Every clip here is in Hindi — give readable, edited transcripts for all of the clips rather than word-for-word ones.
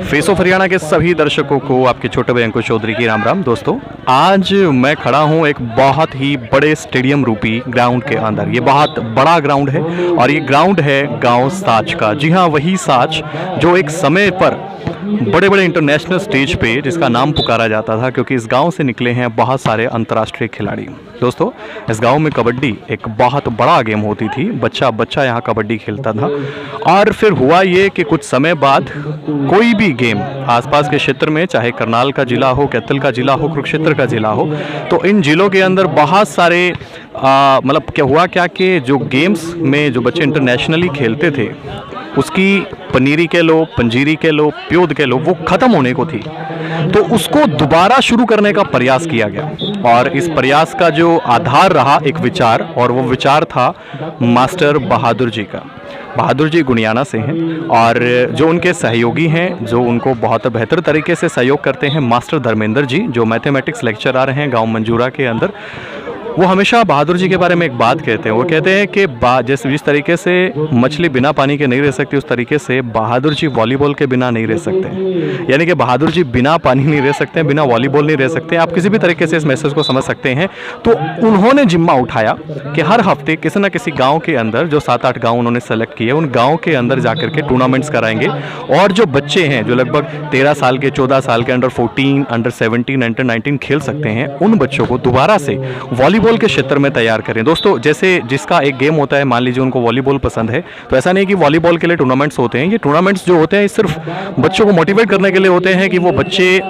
फेस ऑफ हरियाणा के सभी दर्शकों को आपके छोटे भाई अंकुश चौधरी की राम राम। दोस्तों, आज मैं खड़ा हूं एक बहुत ही बड़े स्टेडियम रूपी ग्राउंड के अंदर। ये बहुत बड़ा ग्राउंड है और ये ग्राउंड है गांव साच का। जी हां, वही साच जो एक समय पर बड़े बड़े इंटरनेशनल स्टेज पे जिसका नाम पुकारा जाता था, क्योंकि इस गांव से निकले हैं बहुत सारे अंतर्राष्ट्रीय खिलाड़ी। दोस्तों, इस गांव में कबड्डी एक बहुत बड़ा गेम होती थी। बच्चा बच्चा यहाँ कबड्डी खेलता था। और फिर हुआ ये कि कुछ समय बाद कोई भी गेम आसपास के क्षेत्र में, चाहे करनाल का जिला हो, कैथल का जिला हो, कुरुक्षेत्र का जिला हो, तो इन जिलों के अंदर बहुत सारे मतलब क्या हुआ कि जो गेम्स में जो बच्चे इंटरनेशनली खेलते थे उसकी पनीरी के लो, पंजीरी के लो, प्योद के लो, वो ख़त्म होने को थी। तो उसको दोबारा शुरू करने का प्रयास किया गया और इस प्रयास का जो आधार रहा एक विचार, और वो विचार था मास्टर बहादुर जी का। बहादुर जी गुड़ियाना से हैं और जो उनके सहयोगी हैं, जो उनको बहुत बेहतर तरीके से सहयोग करते हैं, मास्टर धर्मेंद्र जी जो मैथमेटिक्स लेक्चरर हैं गांव मंजूरा के अंदर। वो हमेशा बहादुर जी के बारे में एक बात कहते हैं। वो कहते हैं कि जैसे जिस तरीके से मछली बिना पानी के नहीं रह सकती, उस तरीके से बहादुर जी वॉलीबॉल के बिना नहीं रह सकते। यानी कि बहादुर जी बिना पानी नहीं रह सकते, बिना वॉलीबॉल नहीं रह सकते। आप किसी भी तरीके से इस मैसेज को समझ सकते हैं। तो उन्होंने जिम्मा उठाया कि हर हफ्ते किसी न किसी गाँव के अंदर, जो 7-8 गाँव उन्होंने सेलेक्ट किए, उन गाँव के अंदर जाकर के टूर्नामेंट्स कराएंगे। और जो बच्चे हैं जो लगभग 13 साल के, 14 साल के, अंडर 14, अंडर 17, अंडर 19 खेल सकते हैं, उन बच्चों को दोबारा से वॉलीबॉल के क्षेत्र में तैयार करें। दोस्तों, जैसे जिसका एक गेम होता है, मान लीजिए उनको वॉलीबॉल पसंद है, तो ऐसा नहीं कि वॉलीबॉल के लिए टूर्नामेंट्स होते हैं। ये टूर्नामेंट्स जो होते हैं सिर्फ बच्चों को मोटिवेट करने के लिए होते हैं कि वो बच्चे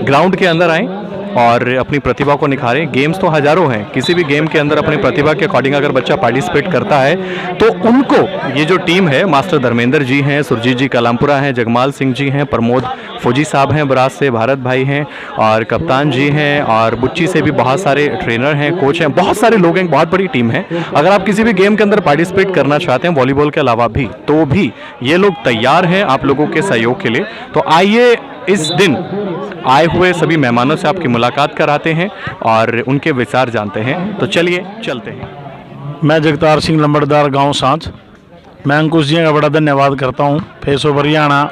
ग्राउंड के अंदर आएं और अपनी प्रतिभा को निखारें। गेम्स तो हजारों हैं, किसी भी गेम के अंदर अपनी प्रतिभा के अकॉर्डिंग अगर बच्चा पार्टिसिपेट करता है तो उनको ये जो टीम है, मास्टर धर्मेंद्र जी हैं, सुरजीत जी कलामपुरा हैं, जगमाल सिंह जी हैं, प्रमोद फौजी साहब हैं बराज से, भारत भाई हैं और कप्तान जी हैं, और बुच्ची से भी बहुत सारे ट्रेनर हैं, कोच हैं, बहुत सारे लोग हैं, बहुत बड़ी टीम है। अगर आप किसी भी गेम के अंदर पार्टिसिपेट करना चाहते हैं वॉलीबॉल के अलावा भी, तो भी ये लोग तैयार हैं आप लोगों के सहयोग के लिए। तो आइए इस दिन आए हुए सभी मेहमानों से आपकी मुलाकात कराते हैं और उनके विचार जानते हैं। तो चलिए चलते हैं। मैं जगतार सिंह लंबड़दार, गांव सांच। मैं अंकुश जी का बड़ा धन्यवाद करता हूं फेस ऑफ हरियाणा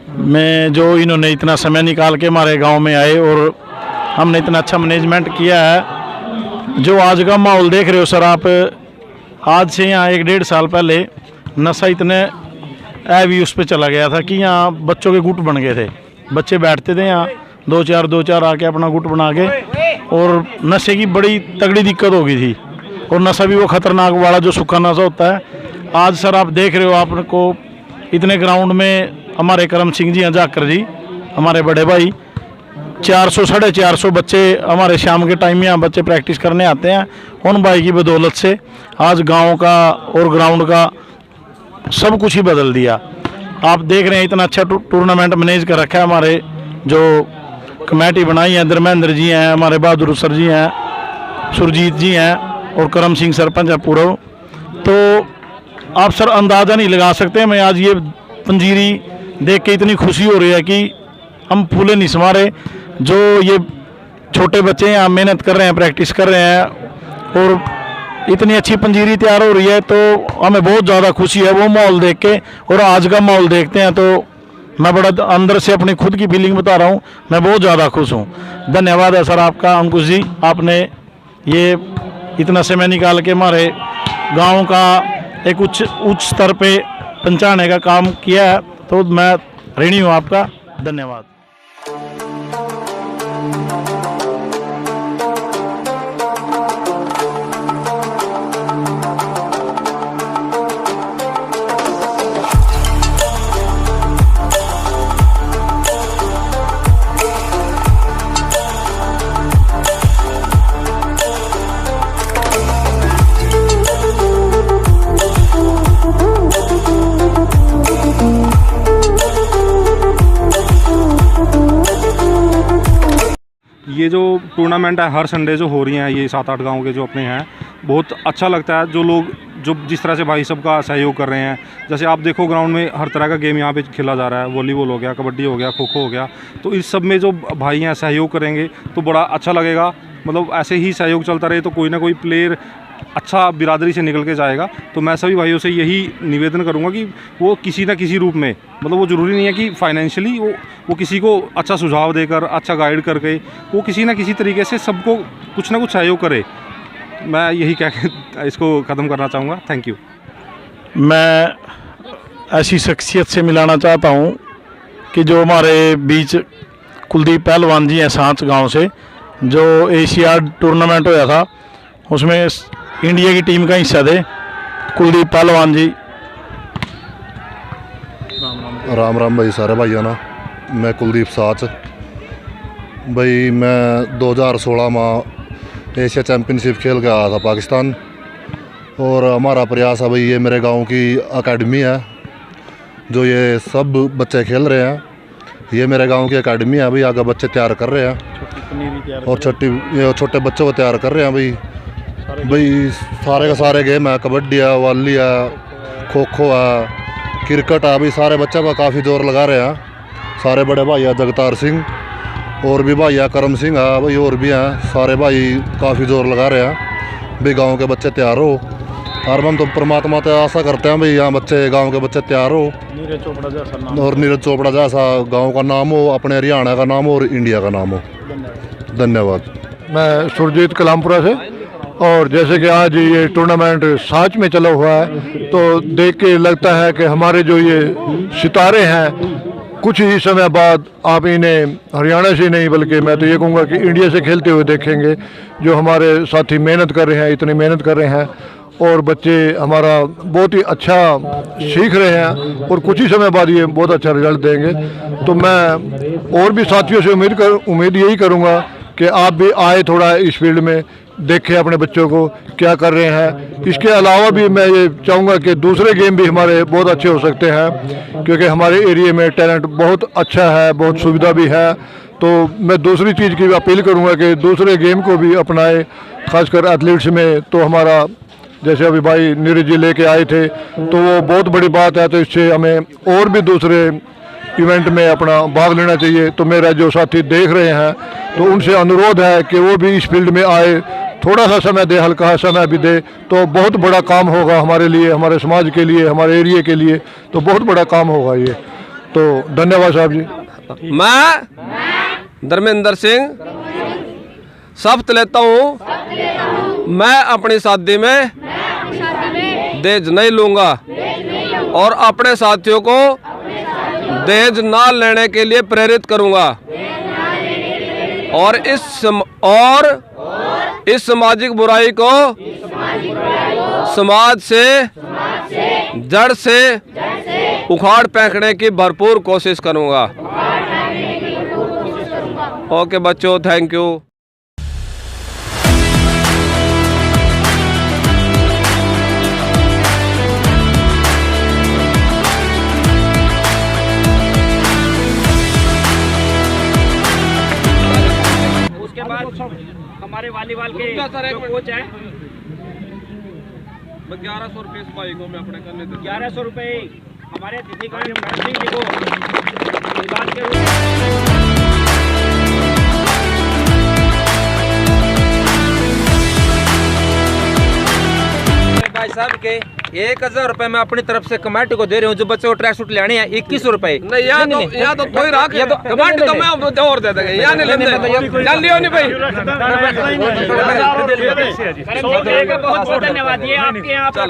में, जो इन्होंने इतना समय निकाल के हमारे गांव में आए और हमने इतना अच्छा मैनेजमेंट किया है। जो आज का माहौल देख रहे हो सर आप, आज से यहाँ 1-1.5 साल पहले नशा इतने भी उस पर चला गया था कि यहाँ बच्चों के गुट बन गए थे। बच्चे बैठते थे यहाँ 2-4 आके अपना गुट बना के, और नशे की बड़ी तगड़ी दिक्कत हो गई थी। और नशा भी वो खतरनाक वाला जो सूखा नशा होता है। आज सर आप देख रहे हो, आपको इतने ग्राउंड में हमारे करम सिंह जी हैं, जाकर जी हमारे बड़े भाई, 400-450 बच्चे हमारे शाम के टाइम यहाँ बच्चे प्रैक्टिस करने आते हैं। उन भाई की बदौलत से आज गाँव का और ग्राउंड का सब कुछ ही बदल दिया। आप देख रहे हैं इतना अच्छा टूर्नामेंट मैनेज कर रखा है। हमारे जो कमेटी बनाई है, धर्मेंद्र जी हैं, हमारे बहादुर सर जी हैं, सुरजीत जी हैं और करम सिंह सरपंच है पूरा। तो आप सर अंदाज़ा नहीं लगा सकते। मैं आज ये पंजीरी देख के इतनी खुशी हो रही है कि हम फूले नहीं समा रहे। जो ये छोटे बच्चे यहाँ मेहनत कर रहे हैं, प्रैक्टिस कर रहे हैं और इतनी अच्छी पंजीरी तैयार हो रही है, तो हमें बहुत ज़्यादा खुशी है वो माहौल देख के। और आज का माहौल देखते हैं तो मैं बड़ा अंदर से अपनी खुद की फीलिंग बता रहा हूँ, मैं बहुत ज़्यादा खुश हूँ। धन्यवाद है सर आपका अंकुश जी, आपने ये इतना समय निकाल के हमारे गाँव का एक उच्च स्तर पे पहुँचाने का काम किया है। तो मैं ऋणी हूँ आपका, धन्यवाद। ये जो टूर्नामेंट है हर संडे जो हो रही हैं, ये 7-8 गांव के जो अपने हैं, बहुत अच्छा लगता है। जो लोग जो जिस तरह से भाई सबका सहयोग कर रहे हैं, जैसे आप देखो ग्राउंड में हर तरह का गेम यहाँ पे खेला जा रहा है, वॉलीबॉल हो गया, कबड्डी हो गया, खो खो हो गया। तो इस सब में जो भाई हैं सहयोग करेंगे तो बड़ा अच्छा लगेगा। मतलब ऐसे ही सहयोग चलता रहे तो कोई ना कोई प्लेयर अच्छा बिरादरी से निकल के जाएगा। तो मैं सभी भाइयों से यही निवेदन करूँगा कि वो किसी ना किसी रूप में, मतलब वो ज़रूरी नहीं है कि फाइनेंशियली वो किसी को अच्छा सुझाव देकर, अच्छा गाइड करके, वो किसी ना किसी तरीके से सबको कुछ ना कुछ सहयोग करे। मैं यही कह के इसको ख़त्म करना चाहूँगा। Thank you. मैं ऐसी शख्सियत से मिलाना चाहता हूँ कि जो हमारे बीच कुलदीप पहलवान जी हैं सांच गांव से, जो एशियाड टूर्नामेंट होया था उसमें इंडिया की टीम का हिस्सा थे कुलदीप पहलवान जी। राम राम भाई सारे भाइयों ना, मैं कुलदीप साच भाई। मैं 2016 में एशिया चैम्पियनशिप खेल के आया था पाकिस्तान, और हमारा प्रयास है भाई, ये मेरे गांव की एकेडमी है जो ये सब बच्चे खेल रहे हैं। ये मेरे गांव की एकेडमी है भाई, आगे बच्चे तैयार कर रहे हैं और छोटे बच्चों को तैयार कर रहे हैं भाई। सारे का सारे गेम है, कबड्डी है, वॉली है, खो खो है, क्रिकेट है भाई। सारे बच्चों का काफ़ी जोर लगा रहे हैं। सारे बड़े भाई है जगतार सिंह, और भी भाई है करम सिंह है भाई, और भी हैं सारे भाई काफ़ी जोर लगा रहे हैं भाई गांव के बच्चे तैयार हो। और हम तो परमात्मा से आशा करते हैं भाई यहाँ बच्चे, गांव के बच्चे तैयार हो और नीरज चोपड़ा जैसा गांव का नाम हो, अपने हरियाणा का नाम हो और इंडिया का नाम हो। धन्यवाद। मैं सुरजीत कलामपुरा से, और जैसे कि आज ये टूर्नामेंट सांच में चला हुआ है, तो देख के लगता है कि हमारे जो ये सितारे हैं कुछ ही समय बाद आप इन्हें हरियाणा से नहीं बल्कि मैं तो ये कहूँगा कि इंडिया से खेलते हुए देखेंगे। जो हमारे साथी मेहनत कर रहे हैं, इतनी मेहनत कर रहे हैं, और बच्चे हमारा बहुत ही अच्छा सीख रहे हैं, और कुछ ही समय बाद ये बहुत अच्छा रिजल्ट देंगे। तो मैं और भी साथियों से उम्मीद यही करूँगा कि आप भी आए थोड़ा इस फील्ड में, देखें अपने बच्चों को क्या कर रहे हैं। इसके अलावा भी मैं ये चाहूँगा कि दूसरे गेम भी हमारे बहुत अच्छे हो सकते हैं, क्योंकि हमारे एरिया में टैलेंट बहुत अच्छा है, बहुत सुविधा भी है। तो मैं दूसरी चीज़ की अपील करूँगा कि दूसरे गेम को भी अपनाएं, खासकर एथलीट्स में। तो हमारा जैसे अभी भाई नीरज जी लेके आए थे, तो वो बहुत बड़ी बात है। तो इससे हमें और भी दूसरे इवेंट में अपना भाग लेना चाहिए। तो मेरा जो साथी देख रहे हैं, तो उनसे अनुरोध है कि वो भी इस फील्ड में आए, थोड़ा सा समय दे, हल्का समय भी दे, तो बहुत बड़ा काम होगा हमारे लिए, हमारे समाज के लिए, हमारे एरिया के लिए। तो बहुत बड़ा काम होगा ये। तो धन्यवाद साहब जी। मैं धर्मेंद्र सिंह शपथ लेता हूँ, मैं अपनी शादी में दहेज नहीं लूँगा और अपने साथियों को दहेज ना लेने के लिए प्रेरित करूँगा, और इस सामाजिक बुराई को समाज से जड़ से उखाड़ फेंकने की भरपूर कोशिश करूँगा। ओके बच्चों, थैंक यू। उसके बाद हमारे वॉलीबॉल के जो कोच हैं, 1100 रुपये इस भाई को मैं अपने करने देता हूं। 1100 रुपये हमारे दीदी का सिंह जी को अनुदान के रूप भाई साहब के 1000 रुपए मैं अपनी तरफ से कमेटी को दे रही हूँ। जो बच्चों को ट्रैक सूट लेने हैं 2100 रुपए। नहीं यहाँ तो थोड़ी राख है, कमांड तो मैं और दे देंगे, यहाँ नहीं लेते, जान लियो नहीं भाई। बहुत बहुत धन्यवाद। ये आपके यहाँ पे